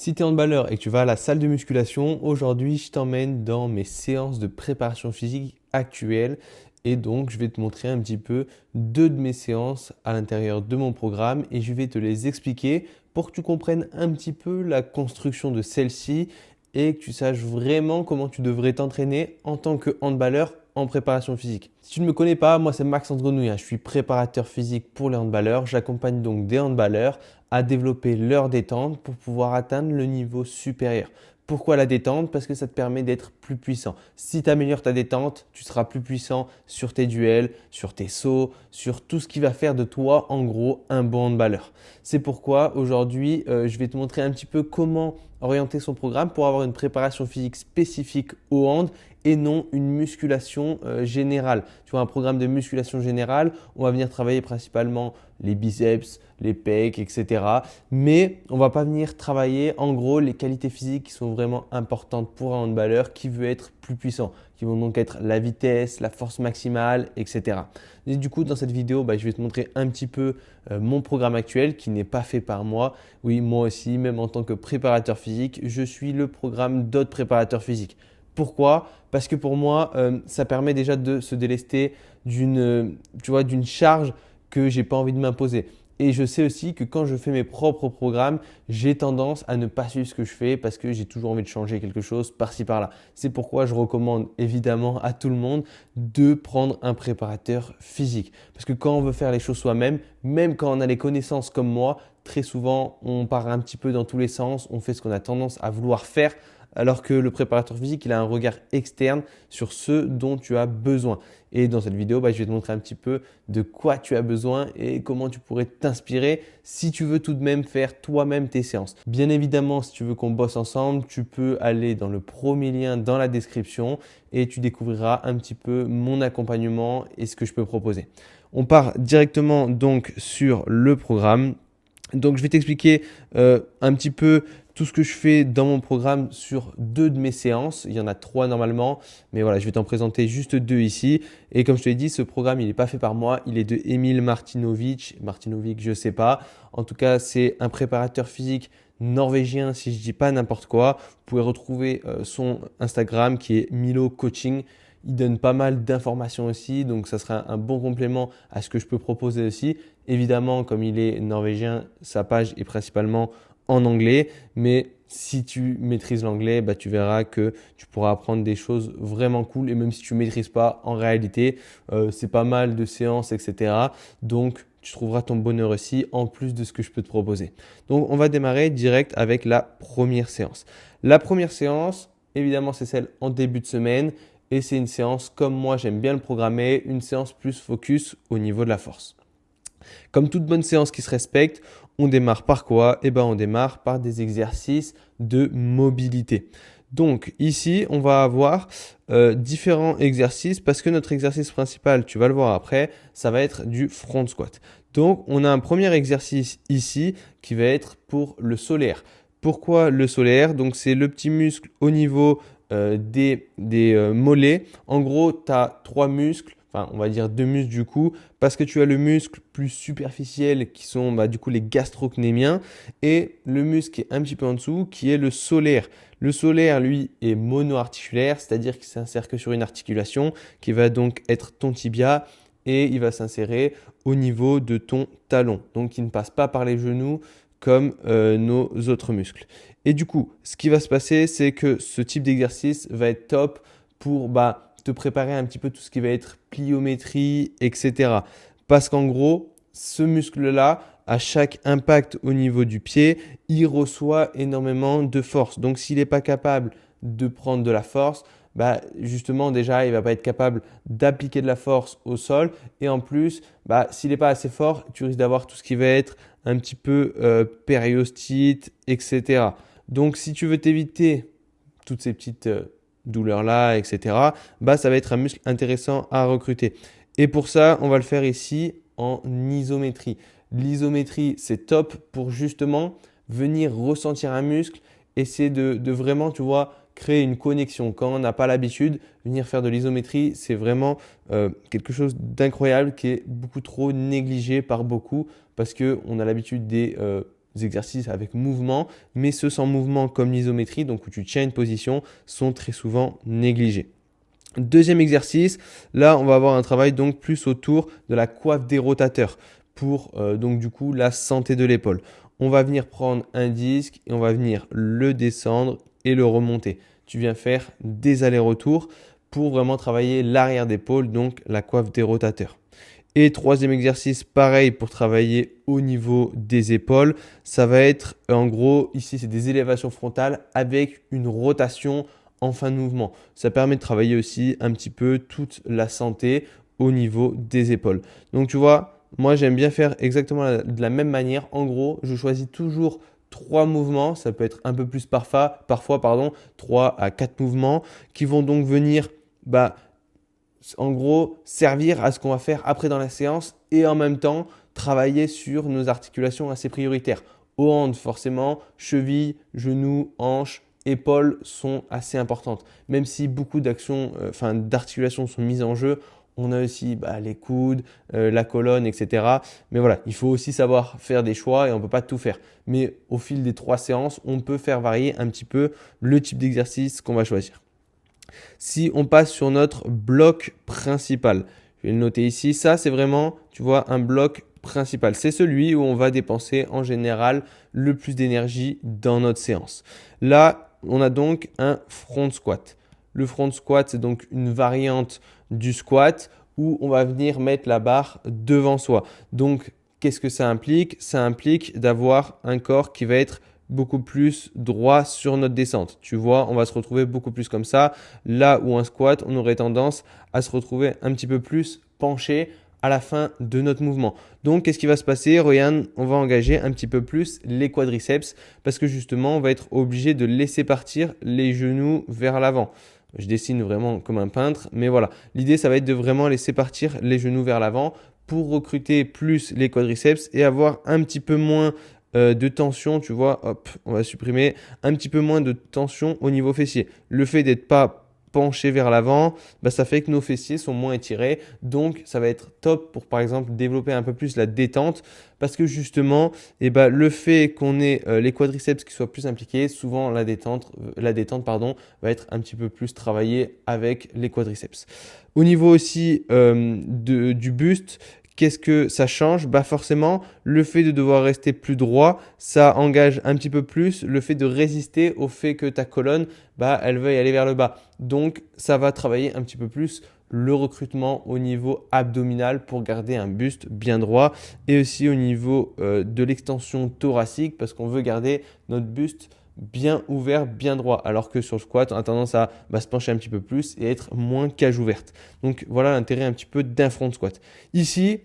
Si tu es handballeur et que tu vas à la salle de musculation, aujourd'hui je t'emmène dans mes séances de préparation physique actuelles et donc je vais te montrer un petit peu deux de mes séances à l'intérieur de mon programme et je vais te les expliquer pour que tu comprennes un petit peu la construction de celle-ci et que tu saches vraiment comment tu devrais t'entraîner en tant que handballeur en préparation physique. Si tu ne me connais pas, moi c'est Max Andrenouille, je suis préparateur physique pour les handballeurs. J'accompagne donc des handballeurs à développer leur détente pour pouvoir atteindre le niveau supérieur. Pourquoi la détente? Parce que ça te permet d'être plus puissant. Si tu améliores ta détente, tu seras plus puissant sur tes duels, sur tes sauts, sur tout ce qui va faire de toi en gros un bon handballeur. C'est pourquoi aujourd'hui, je vais te montrer un petit peu comment orienter son programme pour avoir une préparation physique spécifique au hand et non une musculation générale. Tu vois, un programme de musculation générale, on va venir travailler principalement les biceps, les pecs, etc. Mais on va pas venir travailler en gros les qualités physiques qui sont vraiment importantes pour un handballeur qui veut être plus puissant, qui vont donc être la vitesse, la force maximale, etc. Et du coup, dans cette vidéo, je vais te montrer un petit peu mon programme actuel qui n'est pas fait par moi. Oui, moi aussi, même en tant que préparateur physique, je suis le programme d'autres préparateurs physiques. Pourquoi? Parce que pour moi, ça permet déjà de se délester d'une charge que j'ai pas envie de m'imposer. Et je sais aussi que quand je fais mes propres programmes, j'ai tendance à ne pas suivre ce que je fais parce que j'ai toujours envie de changer quelque chose par-ci par-là. C'est pourquoi je recommande évidemment à tout le monde de prendre un préparateur physique. Parce que quand on veut faire les choses soi-même, même quand on a les connaissances comme moi, très souvent on part un petit peu dans tous les sens, on fait ce qu'on a tendance à vouloir faire alors que le préparateur physique, il a un regard externe sur ce dont tu as besoin. Et dans cette vidéo, je vais te montrer un petit peu de quoi tu as besoin et comment tu pourrais t'inspirer si tu veux tout de même faire toi-même tes séances. Bien évidemment, si tu veux qu'on bosse ensemble, tu peux aller dans le premier lien dans la description et tu découvriras un petit peu mon accompagnement et ce que je peux proposer. On part directement donc sur le programme. Donc, je vais t'expliquer un petit peu tout ce que je fais dans mon programme sur deux de mes séances. Il y en a trois normalement, mais voilà, je vais t'en présenter juste deux ici. Et comme je te l'ai dit, ce programme, il n'est pas fait par moi. Il est de Emil Martinovic. Martinovic, je ne sais pas. En tout cas, c'est un préparateur physique norvégien, si je ne dis pas n'importe quoi. Vous pouvez retrouver son Instagram qui est Milo Coaching. Il donne pas mal d'informations aussi, donc ça sera un bon complément à ce que je peux proposer aussi. Évidemment, comme il est norvégien, sa page est principalement en anglais, mais si tu maîtrises l'anglais, tu verras que tu pourras apprendre des choses vraiment cool. Et même si tu ne maîtrises pas, en réalité, c'est pas mal de séances, etc. Donc, tu trouveras ton bonheur aussi en plus de ce que je peux te proposer. Donc, on va démarrer direct avec la première séance. La première séance, évidemment, c'est celle en début de semaine. Et c'est une séance comme moi, j'aime bien le programmer, une séance plus focus au niveau de la force. Comme toute bonne séance qui se respecte, on démarre par quoi? On démarre par des exercices de mobilité. Donc ici, on va avoir différents exercices parce que notre exercice principal, tu vas le voir après, ça va être du front squat. Donc on a un premier exercice ici qui va être pour le solaire. Pourquoi le solaire? Donc c'est le petit muscle au niveau des mollets. En gros, tu as trois muscles. Enfin, on va dire deux muscles du coup, parce que tu as le muscle plus superficiel qui sont du coup les gastrocnémiens et le muscle qui est un petit peu en dessous qui est le solaire. Le solaire, lui, est monoarticulaire, c'est-à-dire qu'il s'insère que sur une articulation qui va donc être ton tibia et il va s'insérer au niveau de ton talon. Donc, il ne passe pas par les genoux comme nos autres muscles. Et du coup, ce qui va se passer, c'est que ce type d'exercice va être top pour te préparer un petit peu tout ce qui va être pliométrie, etc. Parce qu'en gros, ce muscle-là, à chaque impact au niveau du pied, il reçoit énormément de force. Donc, s'il n'est pas capable de prendre de la force, justement, déjà, il ne va pas être capable d'appliquer de la force au sol. Et en plus, s'il n'est pas assez fort, tu risques d'avoir tout ce qui va être un petit peu périostite, etc. Donc, si tu veux t'éviter toutes ces petites douleurs-là, etc., ça va être un muscle intéressant à recruter. Et pour ça, on va le faire ici en isométrie. L'isométrie, c'est top pour justement venir ressentir un muscle, essayer de vraiment, tu vois, créer une connexion. Quand on n'a pas l'habitude, venir faire de l'isométrie, c'est vraiment quelque chose d'incroyable qui est beaucoup trop négligé par beaucoup parce qu'on a l'habitude des exercices avec mouvement, mais ceux sans mouvement comme l'isométrie, donc où tu tiens une position, sont très souvent négligés. Deuxième exercice, là on va avoir un travail donc plus autour de la coiffe des rotateurs pour donc du coup la santé de l'épaule. On va venir prendre un disque et on va venir le descendre et le remonter. Tu viens faire des allers-retours pour vraiment travailler l'arrière d'épaule, donc la coiffe des rotateurs. Et troisième exercice, pareil pour travailler au niveau des épaules, ça va être en gros, ici c'est des élévations frontales avec une rotation en fin de mouvement. Ça permet de travailler aussi un petit peu toute la santé au niveau des épaules. Donc tu vois, moi j'aime bien faire exactement de la même manière. En gros, je choisis toujours 3 mouvements, ça peut être un peu plus parfois 3 à 4 mouvements qui vont donc venir en gros servir à ce qu'on va faire après dans la séance et en même temps travailler sur nos articulations assez prioritaires. Aux hanches forcément, chevilles, genoux, hanches, épaules sont assez importantes. Même si beaucoup d'articulations sont mises en jeu, on a aussi les coudes, la colonne, etc. Mais voilà, il faut aussi savoir faire des choix et on ne peut pas tout faire. Mais au fil des 3 séances, on peut faire varier un petit peu le type d'exercice qu'on va choisir. Si on passe sur notre bloc principal, je vais le noter ici, ça c'est vraiment, tu vois, un bloc principal. C'est celui où on va dépenser en général le plus d'énergie dans notre séance. Là, on a donc un front squat. Le front squat, c'est donc une variante du squat où on va venir mettre la barre devant soi. Donc, qu'est-ce que ça implique? Ça implique d'avoir un corps qui va être beaucoup plus droit sur notre descente. Tu vois, on va se retrouver beaucoup plus comme ça. Là où un squat, on aurait tendance à se retrouver un petit peu plus penché à la fin de notre mouvement. Donc, qu'est-ce qui va se passer? Regarde, on va engager un petit peu plus les quadriceps parce que justement, on va être obligé de laisser partir les genoux vers l'avant. Je dessine vraiment comme un peintre, mais voilà. L'idée, ça va être de vraiment laisser partir les genoux vers l'avant pour recruter plus les quadriceps et avoir un petit peu moins de tension, tu vois, hop, on va supprimer un petit peu moins de tension au niveau fessier. Le fait d'être pas penché vers l'avant, ça fait que nos fessiers sont moins étirés. Donc, ça va être top pour, par exemple, développer un peu plus la détente parce que justement, le fait qu'on ait les quadriceps qui soient plus impliqués, souvent la détente va être un petit peu plus travaillée avec les quadriceps. Au niveau aussi du buste, qu'est-ce que ça change? Forcément, le fait de devoir rester plus droit, ça engage un petit peu plus le fait de résister au fait que ta colonne, elle veuille aller vers le bas. Donc, ça va travailler un petit peu plus le recrutement au niveau abdominal pour garder un buste bien droit et aussi au niveau de l'extension thoracique parce qu'on veut garder notre buste bien ouvert, bien droit, alors que sur le squat, on a tendance à se pencher un petit peu plus et être moins cage ouverte. Donc voilà l'intérêt un petit peu d'un front squat. Ici,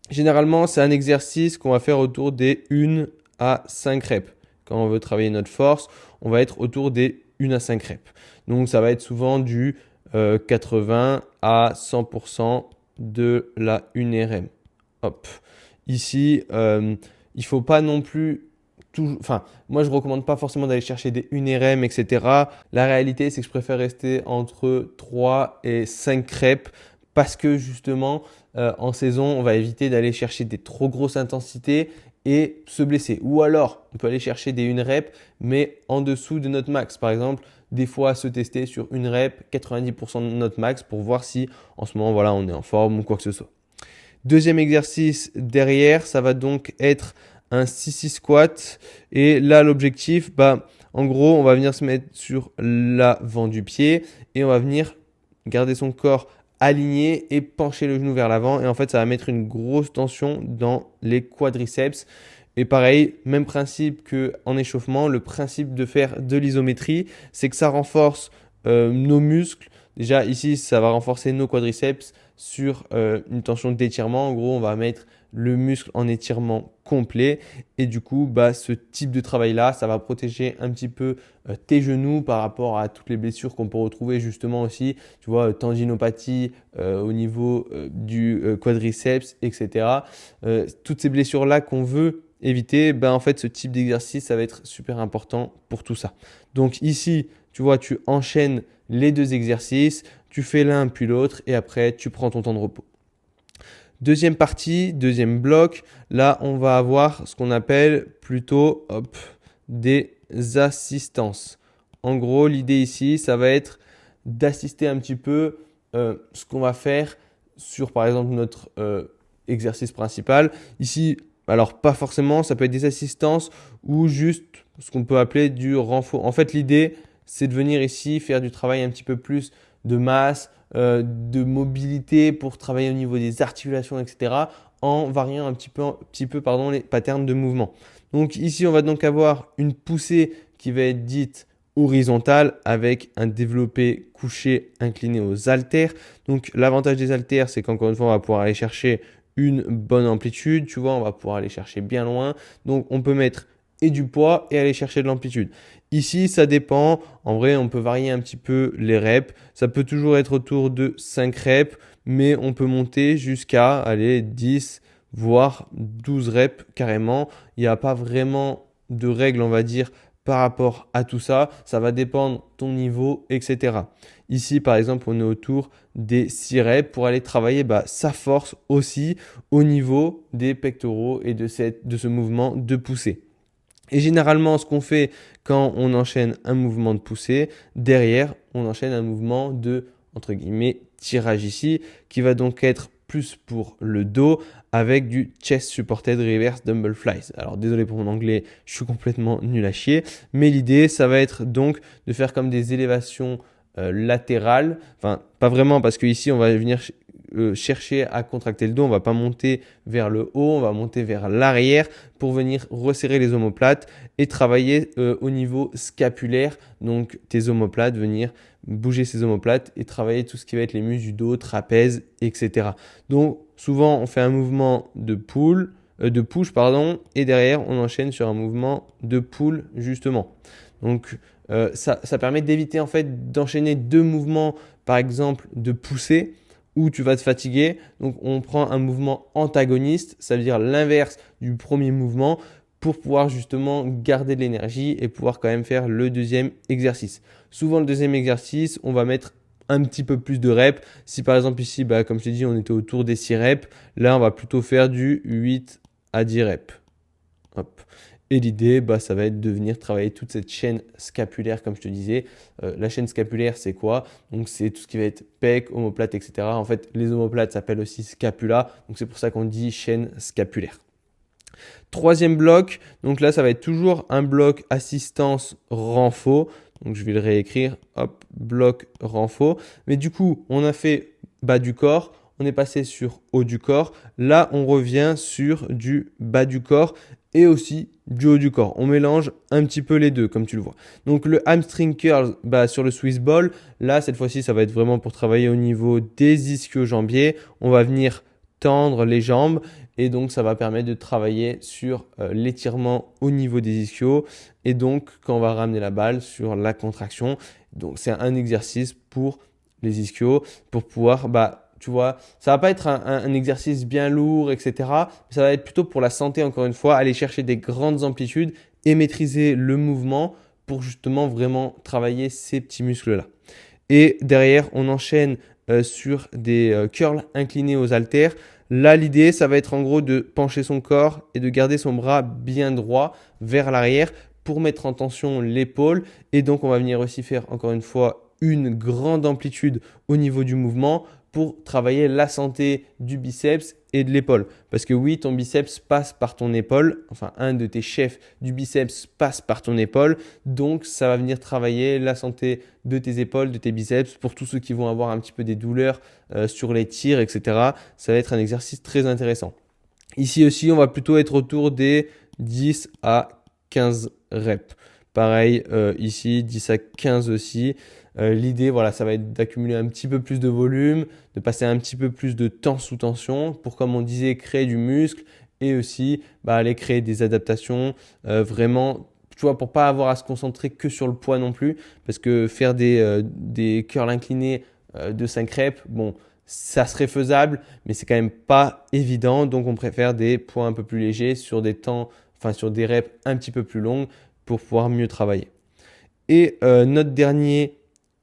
généralement, c'est un exercice qu'on va faire autour des 1 à 5 reps. Quand on veut travailler notre force, on va être autour des 1 à 5 reps. Donc ça va être souvent du 80 à 100% de la 1 RM. Hop. Ici, il ne faut pas non plus moi, je ne recommande pas forcément d'aller chercher des 1 RM, etc. La réalité, c'est que je préfère rester entre 3 et 5 reps parce que justement, en saison, on va éviter d'aller chercher des trop grosses intensités et se blesser. Ou alors, on peut aller chercher des 1 rep, mais en dessous de notre max. Par exemple, des fois, se tester sur 1 rep, 90% de notre max pour voir si en ce moment, on est en forme ou quoi que ce soit. Deuxième exercice derrière, ça va donc être un 6-6 squat. Et là, l'objectif, en gros, on va venir se mettre sur l'avant du pied et on va venir garder son corps aligné et pencher le genou vers l'avant. Et en fait, ça va mettre une grosse tension dans les quadriceps. Et pareil, même principe qu'en échauffement, le principe de faire de l'isométrie, c'est que ça renforce nos muscles. Déjà, ici, ça va renforcer nos quadriceps sur une tension d'étirement. En gros, on va mettre le muscle en étirement complet et du coup, ce type de travail-là, ça va protéger un petit peu tes genoux par rapport à toutes les blessures qu'on peut retrouver justement aussi, tu vois, tendinopathie au niveau du quadriceps, etc. Toutes ces blessures-là qu'on veut éviter, en fait, ce type d'exercice, ça va être super important pour tout ça. Donc ici, tu vois, tu enchaînes les 2 exercices, tu fais l'un puis l'autre et après, tu prends ton temps de repos. Deuxième partie, deuxième bloc, là on va avoir ce qu'on appelle plutôt des assistances. En gros, l'idée ici, ça va être d'assister un petit peu ce qu'on va faire sur par exemple notre exercice principal. Ici, alors pas forcément, ça peut être des assistances ou juste ce qu'on peut appeler du renfort. En fait, l'idée, c'est de venir ici faire du travail un petit peu plus de masse, de mobilité pour travailler au niveau des articulations, etc. en variant un petit peu les patterns de mouvement. Donc ici, on va donc avoir une poussée qui va être dite horizontale avec un développé couché incliné aux haltères. Donc l'avantage des haltères, c'est qu'encore une fois, on va pouvoir aller chercher une bonne amplitude, tu vois, on va pouvoir aller chercher bien loin. Donc on peut mettre et du poids et aller chercher de l'amplitude. Ici, ça dépend. En vrai, on peut varier un petit peu les reps. Ça peut toujours être autour de 5 reps, mais on peut monter jusqu'à aller 10, voire 12 reps carrément. Il n'y a pas vraiment de règles, on va dire, par rapport à tout ça. Ça va dépendre de ton niveau, etc. Ici, par exemple, on est autour des 6 reps pour aller travailler sa force aussi au niveau des pectoraux et de ce mouvement de poussée. Et généralement, ce qu'on fait quand on enchaîne un mouvement de poussée, derrière, on enchaîne un mouvement de, entre guillemets, tirage ici, qui va donc être plus pour le dos avec du chest supported reverse dumbbell flies. Alors désolé pour mon anglais, je suis complètement nul à chier, mais l'idée, ça va être donc de faire comme des élévations latérales, enfin pas vraiment parce qu'ici on va venir chercher à contracter le dos, on ne va pas monter vers le haut, on va monter vers l'arrière pour venir resserrer les omoplates et travailler au niveau scapulaire, donc tes omoplates, venir bouger ces omoplates et travailler tout ce qui va être les muscles du dos, trapèze, etc. Donc souvent on fait un mouvement de push et derrière on enchaîne sur un mouvement de pull justement. Donc ça permet d'éviter en fait d'enchaîner deux mouvements par exemple de poussée où tu vas te fatiguer. Donc on prend un mouvement antagoniste, ça veut dire l'inverse du premier mouvement pour pouvoir justement garder de l'énergie et pouvoir quand même faire le deuxième exercice. Souvent le deuxième exercice, on va mettre un petit peu plus de reps. Si par exemple ici, comme je t'ai dit, on était autour des 6 reps, là on va plutôt faire du 8 à 10 reps. Hop. Et l'idée, ça va être de venir travailler toute cette chaîne scapulaire, comme je te disais. La chaîne scapulaire, c'est quoi? Donc, c'est tout ce qui va être pec, omoplate, etc. En fait, les omoplates s'appellent aussi scapula. Donc, c'est pour ça qu'on dit chaîne scapulaire. Troisième bloc, donc là, ça va être toujours un bloc assistance renfo. Donc, je vais le réécrire. Hop, bloc renfo. Mais du coup, on a fait bas du corps. On est passé sur haut du corps. Là, on revient sur du bas du corps et aussi du haut du corps. On mélange un petit peu les deux, comme tu le vois. Donc, le hamstring curl sur le Swiss ball, là, cette fois-ci, ça va être vraiment pour travailler au niveau des ischio-jambiers. On va venir tendre les jambes et donc, ça va permettre de travailler sur l'étirement au niveau des ischios et donc, quand on va ramener la balle sur la contraction. Donc, c'est un exercice pour les ischios pour pouvoir tu vois, ça va pas être un exercice bien lourd, etc. Mais ça va être plutôt pour la santé, encore une fois, aller chercher des grandes amplitudes et maîtriser le mouvement pour justement vraiment travailler ces petits muscles-là. Et derrière, on enchaîne sur des curls inclinés aux haltères. Là, l'idée, ça va être en gros de pencher son corps et de garder son bras bien droit vers l'arrière pour mettre en tension l'épaule. Et donc, on va venir aussi faire, encore une fois, une grande amplitude au niveau du mouvement pour travailler la santé du biceps et de l'épaule. Parce que oui, ton biceps passe par ton épaule, enfin un de tes chefs du biceps passe par ton épaule, donc ça va venir travailler la santé de tes épaules, de tes biceps, pour tous ceux qui vont avoir un petit peu des douleurs sur les tirs, etc. Ça va être un exercice très intéressant. Ici aussi, on va plutôt être autour des 10 à 15 reps. Pareil, ici, 10 à 15 aussi. L'idée, voilà, ça va être d'accumuler un petit peu plus de volume, de passer un petit peu plus de temps sous tension pour, comme on disait, créer du muscle et aussi aller créer des adaptations vraiment, tu vois, pour pas avoir à se concentrer que sur le poids non plus. Parce que faire des curls inclinés de 5 reps, bon, ça serait faisable, mais c'est quand même pas évident. Donc, on préfère des poids un peu plus légers sur des temps, enfin sur des reps un petit peu plus longues pour pouvoir mieux travailler. Et notre dernier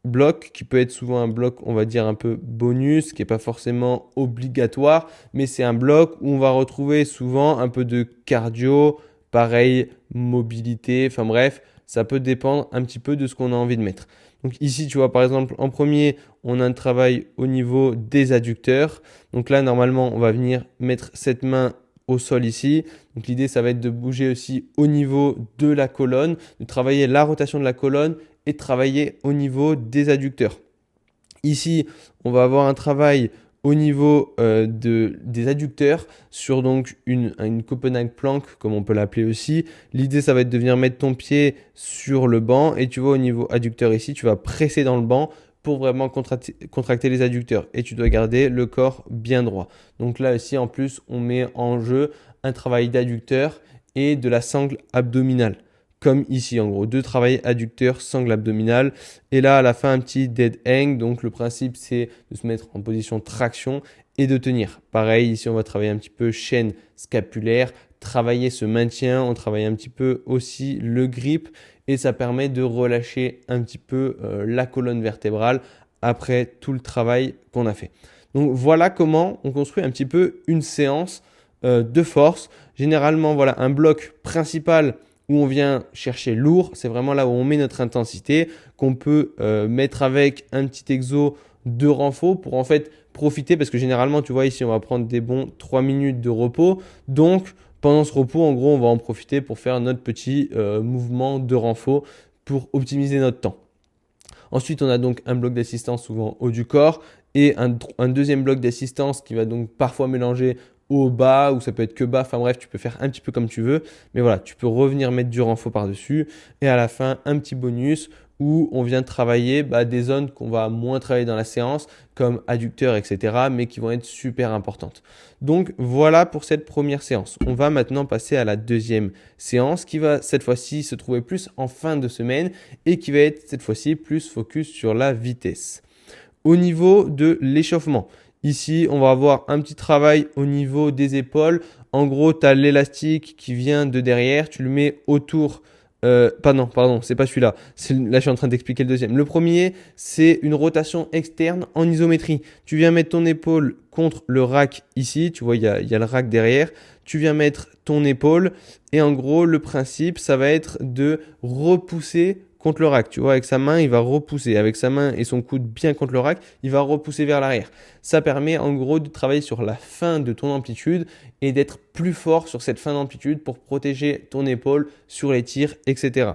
bloc qui peut être souvent un bloc, on va dire, un peu bonus, qui n'est pas forcément obligatoire, mais c'est un bloc où on va retrouver souvent un peu de cardio, pareil, mobilité, enfin bref, ça peut dépendre un petit peu de ce qu'on a envie de mettre. Donc ici, tu vois, par exemple, en premier, on a un travail au niveau des adducteurs. Donc là, normalement, on va venir mettre cette main au sol ici. Donc l'idée, ça va être de bouger aussi au niveau de la colonne, de travailler la rotation de la colonne et de travailler au niveau des adducteurs. Ici, on va avoir un travail au niveau des adducteurs sur donc une Copenhague plank, comme on peut l'appeler aussi. L'idée, ça va être de venir mettre ton pied sur le banc et tu vois au niveau adducteur ici, tu vas presser dans le banc pour vraiment contracter les adducteurs et tu dois garder le corps bien droit. Donc là ici, en plus, on met en jeu un travail d'adducteur et de la sangle abdominale. Comme ici, en gros, deux travails adducteurs, sangle abdominale. Et là, à la fin, un petit dead hang. Donc, le principe, c'est de se mettre en position traction et de tenir. Pareil, ici, on va travailler un petit peu chaîne scapulaire, travailler ce maintien. On travaille un petit peu aussi le grip et ça permet de relâcher un petit peu la colonne vertébrale après tout le travail qu'on a fait. Donc, voilà comment on construit un petit peu une séance de force. Généralement, voilà, un bloc principal où on vient chercher lourd, c'est vraiment là où on met notre intensité, qu'on peut mettre avec un petit exo de renfort pour en fait profiter, parce que généralement, tu vois, ici, on va prendre des bons 3 minutes de repos. Donc, pendant ce repos, en gros, on va en profiter pour faire notre petit mouvement de renfort pour optimiser notre temps. Ensuite, on a donc un bloc d'assistance souvent haut du corps et un deuxième bloc d'assistance qui va donc parfois mélanger haut, bas, ou ça peut être que bas. Enfin bref, tu peux faire un petit peu comme tu veux. Mais voilà, tu peux revenir mettre du renfort par-dessus. Et à la fin, un petit bonus où on vient travailler des zones qu'on va moins travailler dans la séance, comme adducteurs, etc., mais qui vont être super importantes. Donc voilà pour cette première séance. On va maintenant passer à la deuxième séance qui va cette fois-ci se trouver plus en fin de semaine et qui va être cette fois-ci plus focus sur la vitesse. Au niveau de l'échauffement, ici, on va avoir un petit travail au niveau des épaules. En gros, tu as l'élastique qui vient de derrière, tu le mets autour. Pardon, c'est pas celui-là. Là, je suis en train d'expliquer le deuxième. Le premier, c'est une rotation externe en isométrie. Tu viens mettre ton épaule contre le rack ici. Tu vois, il y a le rack derrière. Tu viens mettre ton épaule. Et en gros, le principe, ça va être de repousser contre le rack. Tu vois, avec sa main, il va repousser. Avec sa main et son coude bien contre le rack, il va repousser vers l'arrière. Ça permet en gros de travailler sur la fin de ton amplitude et d'être plus fort sur cette fin d'amplitude pour protéger ton épaule sur les tirs, etc.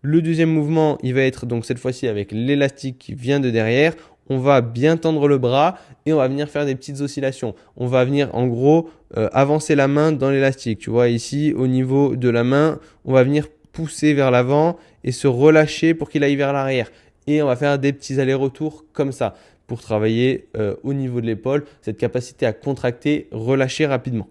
Le deuxième mouvement, il va être donc cette fois-ci avec l'élastique qui vient de derrière. On va bien tendre le bras et on va venir faire des petites oscillations. On va venir en gros avancer la main dans l'élastique. Tu vois ici au niveau de la main, on va venir pousser vers l'avant et se relâcher pour qu'il aille vers l'arrière. Et on va faire des petits allers-retours comme ça pour travailler au niveau de l'épaule, cette capacité à contracter, relâcher rapidement.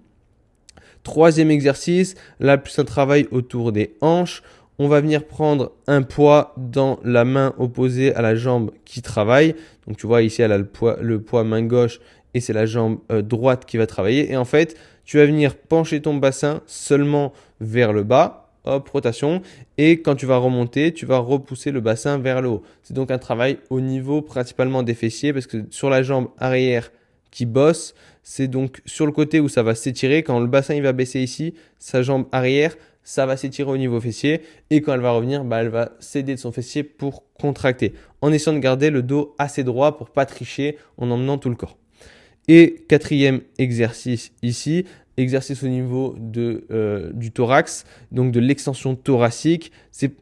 Troisième exercice, là plus un travail autour des hanches. On va venir prendre un poids dans la main opposée à la jambe qui travaille. Donc tu vois ici elle a le poids main gauche et c'est la jambe droite qui va travailler. Et en fait, tu vas venir pencher ton bassin seulement vers le bas. Hop, rotation. Et quand tu vas remonter, tu vas repousser le bassin vers le haut. C'est donc un travail au niveau principalement des fessiers parce que sur la jambe arrière qui bosse, c'est donc sur le côté où ça va s'étirer. Quand le bassin il va baisser ici, sa jambe arrière, ça va s'étirer au niveau fessier. Et quand elle va revenir, elle va céder de son fessier pour contracter. En essayant de garder le dos assez droit pour pas tricher en emmenant tout le corps. Et quatrième exercice ici, exercice au niveau du thorax, donc de l'extension thoracique.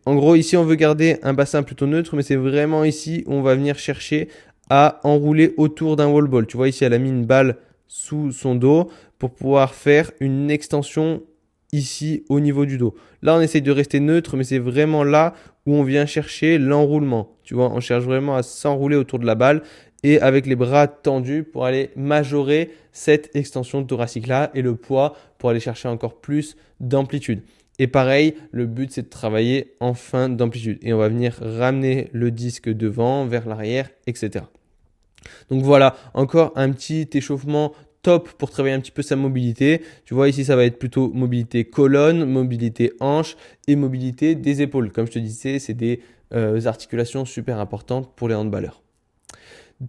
En gros, ici, on veut garder un bassin plutôt neutre, mais c'est vraiment ici où on va venir chercher à enrouler autour d'un wall ball. Tu vois, ici, elle a mis une balle sous son dos pour pouvoir faire une extension ici au niveau du dos. Là, on essaye de rester neutre, mais c'est vraiment là où on vient chercher l'enroulement. Tu vois, on cherche vraiment à s'enrouler autour de la balle et avec les bras tendus pour aller majorer cette extension thoracique là et le poids pour aller chercher encore plus d'amplitude. Et pareil, le but c'est de travailler en fin d'amplitude et on va venir ramener le disque devant, vers l'arrière, etc. Donc voilà, encore un petit échauffement top pour travailler un petit peu sa mobilité. Tu vois ici ça va être plutôt mobilité colonne, mobilité hanche et mobilité des épaules. Comme je te disais, c'est des articulations super importantes pour les handballeurs.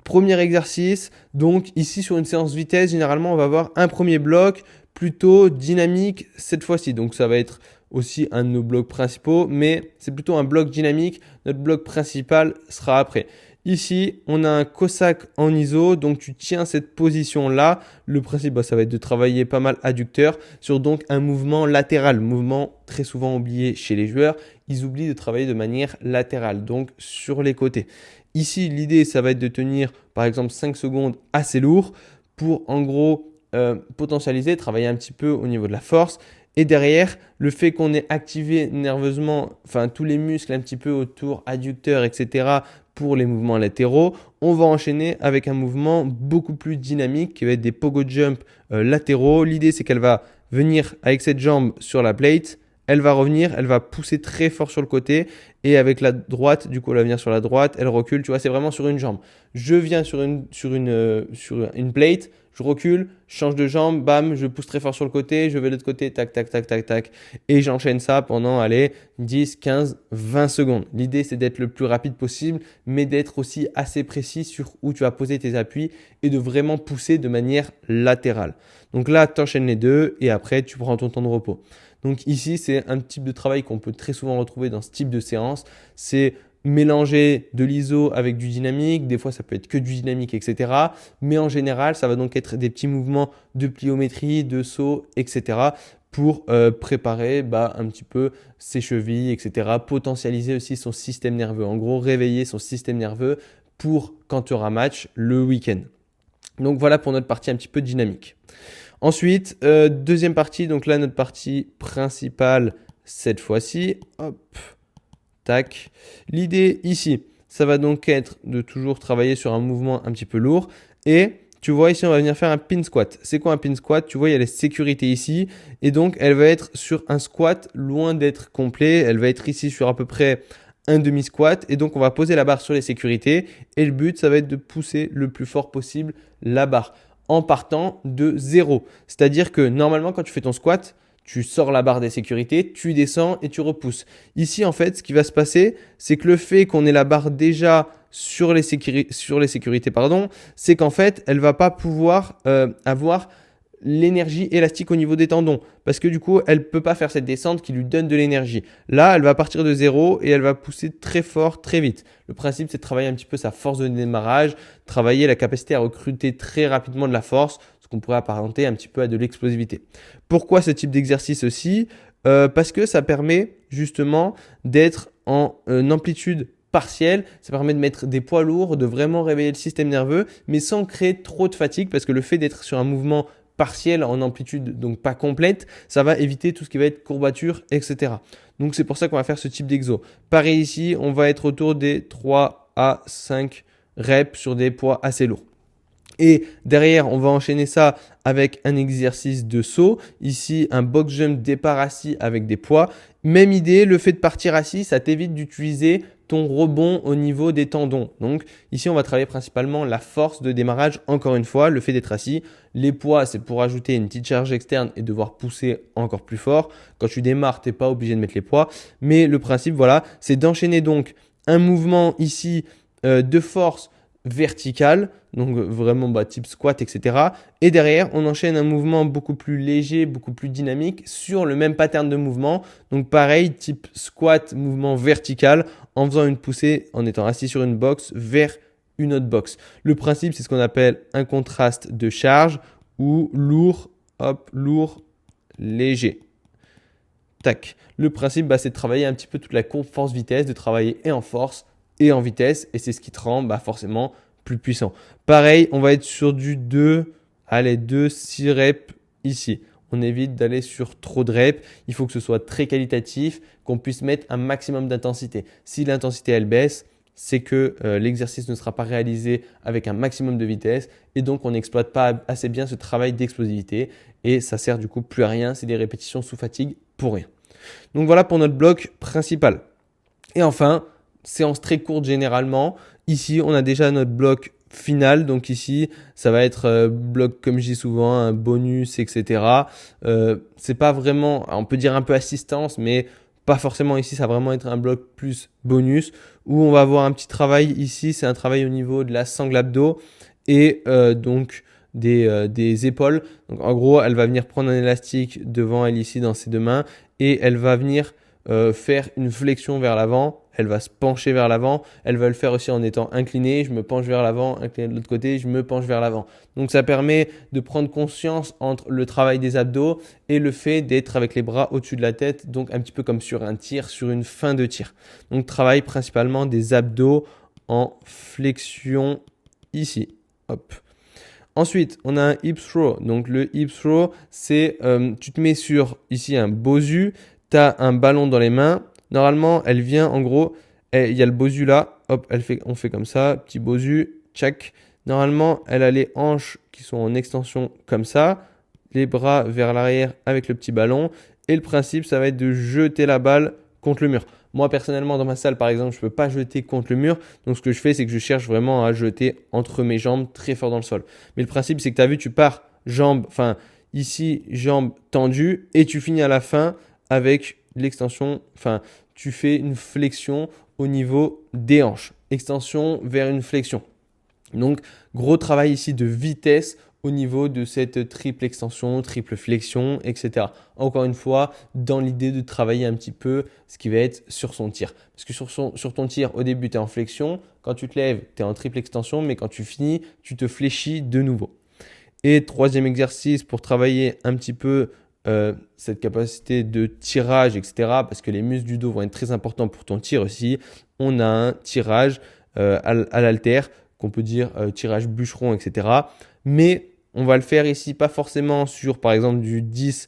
Premier exercice, donc ici sur une séance vitesse, généralement on va avoir un premier bloc plutôt dynamique cette fois-ci. Donc ça va être aussi un de nos blocs principaux, mais c'est plutôt un bloc dynamique. Notre bloc principal sera après. Ici, on a un Cossack en iso, donc tu tiens cette position-là. Le principe, ça va être de travailler pas mal adducteur sur donc un mouvement latéral, mouvement très souvent oublié chez les joueurs. Ils oublient de travailler de manière latérale, donc sur les côtés. Ici, l'idée, ça va être de tenir par exemple 5 secondes assez lourd pour en gros potentialiser, travailler un petit peu au niveau de la force. Et derrière, le fait qu'on ait activé nerveusement, enfin tous les muscles un petit peu autour, adducteurs, etc. pour les mouvements latéraux, on va enchaîner avec un mouvement beaucoup plus dynamique qui va être des pogo jump latéraux. L'idée, c'est qu'elle va venir avec cette jambe sur la plate. Elle va revenir, elle va pousser très fort sur le côté et avec la droite, du coup, elle va venir sur la droite, elle recule, tu vois, c'est vraiment sur une jambe. Je viens sur une plate, je recule, je change de jambe, bam, je pousse très fort sur le côté, je vais de l'autre côté, tac, tac, tac, tac, tac. Et j'enchaîne ça pendant, allez, 10, 15, 20 secondes. L'idée, c'est d'être le plus rapide possible, mais d'être aussi assez précis sur où tu vas poser tes appuis et de vraiment pousser de manière latérale. Donc là, tu enchaînes les deux et après, tu prends ton temps de repos. Donc ici, c'est un type de travail qu'on peut très souvent retrouver dans ce type de séance. C'est mélanger de l'iso avec du dynamique. Des fois, ça peut être que du dynamique, etc. Mais en général, ça va donc être des petits mouvements de pliométrie, de saut, etc. pour préparer un petit peu ses chevilles, etc. Potentialiser aussi son système nerveux. En gros, réveiller son système nerveux pour quand tu auras match le week-end. Donc voilà pour notre partie un petit peu dynamique. Ensuite, deuxième partie, donc là notre partie principale cette fois-ci, hop, tac. L'idée ici, ça va donc être de toujours travailler sur un mouvement un petit peu lourd et tu vois ici on va venir faire un pin squat. C'est quoi un pin squat? Tu vois il y a les sécurités ici et donc elle va être sur un squat loin d'être complet, elle va être ici sur à peu près un demi-squat et donc on va poser la barre sur les sécurités et le but ça va être de pousser le plus fort possible la barre en partant de 0. C'est-à-dire que normalement, quand tu fais ton squat, tu sors la barre des sécurités, tu descends et tu repousses. Ici, en fait, ce qui va se passer, c'est que le fait qu'on ait la barre déjà sur les sécurités, c'est qu'en fait, elle ne va pas pouvoir avoir l'énergie élastique au niveau des tendons parce que du coup elle ne peut pas faire cette descente qui lui donne de l'énergie. Là elle va partir de 0 et elle va pousser très fort très vite. Le principe c'est de travailler un petit peu sa force de démarrage, travailler la capacité à recruter très rapidement de la force, ce qu'on pourrait apparenter un petit peu à de l'explosivité. Pourquoi ce type d'exercice aussi? Parce que ça permet justement d'être en amplitude partielle, ça permet de mettre des poids lourds, de vraiment réveiller le système nerveux mais sans créer trop de fatigue parce que le fait d'être sur un mouvement partielle en amplitude, donc pas complète, ça va éviter tout ce qui va être courbature, etc. Donc c'est pour ça qu'on va faire ce type d'exo. Pareil ici, on va être autour des 3 à 5 reps sur des poids assez lourds. Et derrière, on va enchaîner ça avec un exercice de saut. Ici, un box jump départ assis avec des poids. Même idée, le fait de partir assis, ça t'évite d'utiliser ton rebond au niveau des tendons. Donc ici, on va travailler principalement la force de démarrage. Encore une fois, le fait d'être assis. Les poids, c'est pour ajouter une petite charge externe et devoir pousser encore plus fort. Quand tu démarres, tu n'es pas obligé de mettre les poids. Mais le principe, voilà, c'est d'enchaîner donc un mouvement ici de force verticale, donc vraiment type squat, etc. Et derrière, on enchaîne un mouvement beaucoup plus léger, beaucoup plus dynamique sur le même pattern de mouvement. Donc pareil, type squat, mouvement vertical, en faisant une poussée, en étant assis sur une box vers une autre box. Le principe, c'est ce qu'on appelle un contraste de charge ou lourd, hop, lourd, léger. Tac. Le principe, c'est de travailler un petit peu toute la courbe force-vitesse, de travailler et en force et en vitesse, et c'est ce qui te rend forcément plus puissant. Pareil, on va être sur du 6 reps ici. On évite d'aller sur trop de reps. Il faut que ce soit très qualitatif, qu'on puisse mettre un maximum d'intensité. Si l'intensité elle baisse, c'est que l'exercice ne sera pas réalisé avec un maximum de vitesse et donc on n'exploite pas assez bien ce travail d'explosivité et ça sert du coup plus à rien. C'est des répétitions sous fatigue pour rien. Donc voilà pour notre bloc principal. Et enfin, séance très courte généralement. Ici, on a déjà notre bloc final. Donc ici, ça va être bloc, comme je dis souvent, un bonus, etc. C'est pas vraiment, on peut dire un peu assistance, mais pas forcément ici, ça va vraiment être un bloc plus bonus où on va avoir un petit travail ici, c'est un travail au niveau de la sangle abdos et donc des épaules. Donc en gros, elle va venir prendre un élastique devant elle ici dans ses deux mains et elle va venir faire une flexion vers l'avant. Elle va se pencher vers l'avant. Elle va le faire aussi en étant inclinée. Je me penche vers l'avant, incliné de l'autre côté, je me penche vers l'avant. Donc ça permet de prendre conscience entre le travail des abdos et le fait d'être avec les bras au-dessus de la tête, donc un petit peu comme sur un tir, sur une fin de tir. Donc travail principalement des abdos en flexion ici. Hop. Ensuite, on a un hip throw. Donc le hip throw, c'est tu te mets sur ici un bosu, tu as un ballon dans les mains. Normalement, elle vient en gros, il y a le bosu là, hop, on fait comme ça, petit bosu, tchac. Normalement, elle a les hanches qui sont en extension comme ça, les bras vers l'arrière avec le petit ballon. Et le principe, ça va être de jeter la balle contre le mur. Moi, personnellement, dans ma salle, par exemple, je ne peux pas jeter contre le mur. Donc, ce que je fais, c'est que je cherche vraiment à jeter entre mes jambes très fort dans le sol. Mais le principe, c'est que tu as vu, tu pars jambes, enfin, ici, jambes tendues, et tu finis à la fin avec l'extension, enfin, tu fais une flexion au niveau des hanches. Extension vers une flexion. Donc, gros travail ici de vitesse au niveau de cette triple extension, triple flexion, etc. Encore une fois, dans l'idée de travailler un petit peu ce qui va être sur son tir. Parce que sur ton tir, au début, tu es en flexion. Quand tu te lèves, tu es en triple extension. Mais quand tu finis, tu te fléchis de nouveau. Et troisième exercice pour travailler un petit peu cette capacité de tirage, etc. Parce que les muscles du dos vont être très importants pour ton tir aussi. On a un tirage à l'haltère qu'on peut dire tirage bûcheron, etc. Mais on va le faire ici pas forcément sur par exemple du 10-12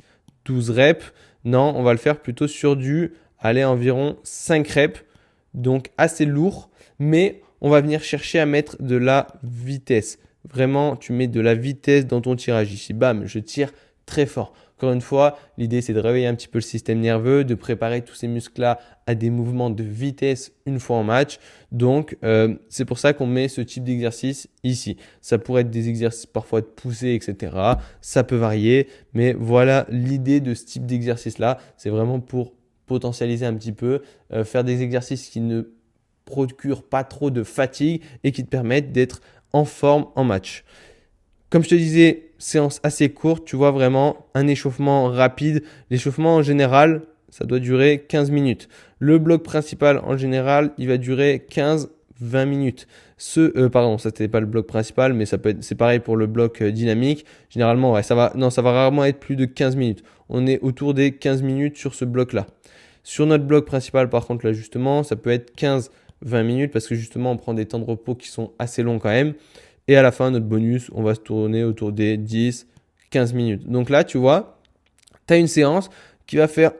reps. Non, on va le faire plutôt sur du environ 5 reps. Donc assez lourd, mais on va venir chercher à mettre de la vitesse. Vraiment, tu mets de la vitesse dans ton tirage. Ici, bam, je tire très fort. Encore une fois, l'idée c'est de réveiller un petit peu le système nerveux, de préparer tous ces muscles-là à des mouvements de vitesse une fois en match. Donc, c'est pour ça qu'on met ce type d'exercice ici. Ça pourrait être des exercices parfois de poussée, etc. Ça peut varier, mais voilà l'idée de ce type d'exercice-là. C'est vraiment pour potentialiser un petit peu, faire des exercices qui ne procurent pas trop de fatigue et qui te permettent d'être en forme en match. Comme je te disais, séance assez courte, tu vois vraiment un échauffement rapide. L'échauffement en général, ça doit durer 15 minutes. Le bloc principal en général, il va durer 15-20 minutes. Ça c'était pas le bloc principal, mais c'est pareil pour le bloc dynamique. Généralement, ouais, ça va rarement être plus de 15 minutes. On est autour des 15 minutes sur ce bloc-là. Sur notre bloc principal, par contre, l'ajustement, ça peut être 15-20 minutes parce que justement, on prend des temps de repos qui sont assez longs quand même. Et à la fin, notre bonus, on va se tourner autour des 10-15 minutes. Donc là, tu vois, tu as une séance qui va faire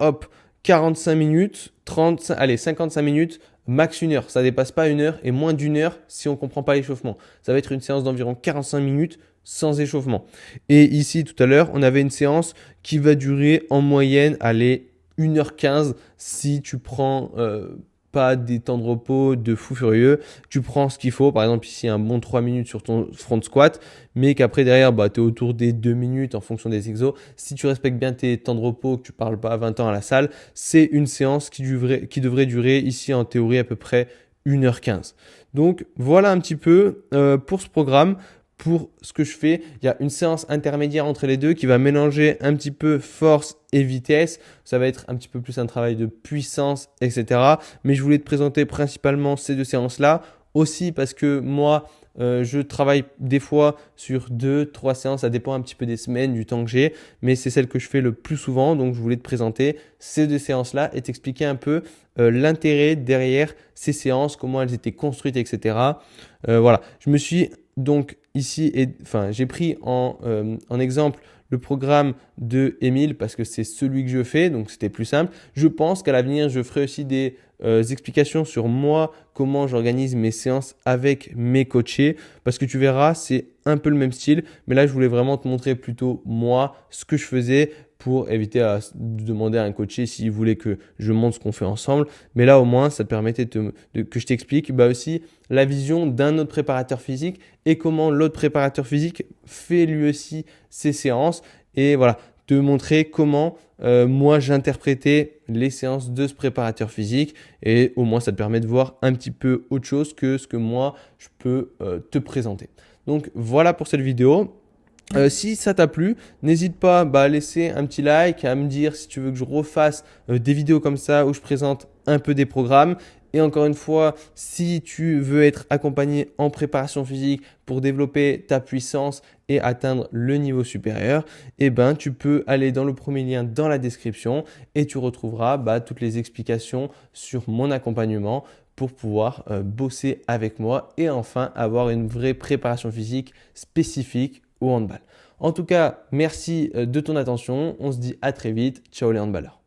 45 minutes, 55 minutes, max 1 heure. Ça ne dépasse pas 1 heure et moins d'1 heure si on ne comprend pas l'échauffement. Ça va être une séance d'environ 45 minutes sans échauffement. Et ici, tout à l'heure, on avait une séance qui va durer en moyenne, 1h15 si tu prends pas des temps de repos de fou furieux. Tu prends ce qu'il faut. Par exemple, ici, un bon 3 minutes sur ton front squat, mais qu'après, derrière, tu es autour des 2 minutes en fonction des exos. Si tu respectes bien tes temps de repos, que tu parles pas à 20 ans à la salle, c'est une séance qui devrait durer ici en théorie à peu près 1h15. Donc, voilà un petit peu pour ce programme. Pour ce que je fais, il y a une séance intermédiaire entre les deux qui va mélanger un petit peu force et vitesse. Ça va être un petit peu plus un travail de puissance, etc. Mais je voulais te présenter principalement ces deux séances-là. Aussi parce que moi, je travaille des fois sur 2-3 séances. Ça dépend un petit peu des semaines, du temps que j'ai. Mais c'est celle que je fais le plus souvent. Donc, je voulais te présenter ces deux séances-là et t'expliquer un peu l'intérêt derrière ces séances, comment elles étaient construites, etc. Voilà, je me suis donc ici, j'ai pris en exemple le programme de Émile parce que c'est celui que je fais, donc c'était plus simple. Je pense qu'à l'avenir, je ferai aussi des explications sur moi, comment j'organise mes séances avec mes coachés parce que tu verras, c'est un peu le même style, mais là, je voulais vraiment te montrer plutôt moi, ce que je faisais pour éviter de demander à un coaché s'il voulait que je montre ce qu'on fait ensemble. Mais là, au moins, ça te permettait que je t'explique aussi la vision d'un autre préparateur physique et comment l'autre préparateur physique fait lui aussi ses séances. Et voilà, te montrer comment moi j'interprétais les séances de ce préparateur physique et au moins ça te permet de voir un petit peu autre chose que ce que moi je peux te présenter. Donc voilà pour cette vidéo. Si ça t'a plu, n'hésite pas à laisser un petit like, à me dire si tu veux que je refasse des vidéos comme ça où je présente un peu des programmes. Et encore une fois, si tu veux être accompagné en préparation physique pour développer ta puissance et atteindre le niveau supérieur, eh ben, tu peux aller dans le premier lien dans la description et tu retrouveras toutes les explications sur mon accompagnement pour pouvoir bosser avec moi et enfin avoir une vraie préparation physique spécifique au handball. En tout cas, merci de ton attention. On se dit à très vite. Ciao les handballeurs.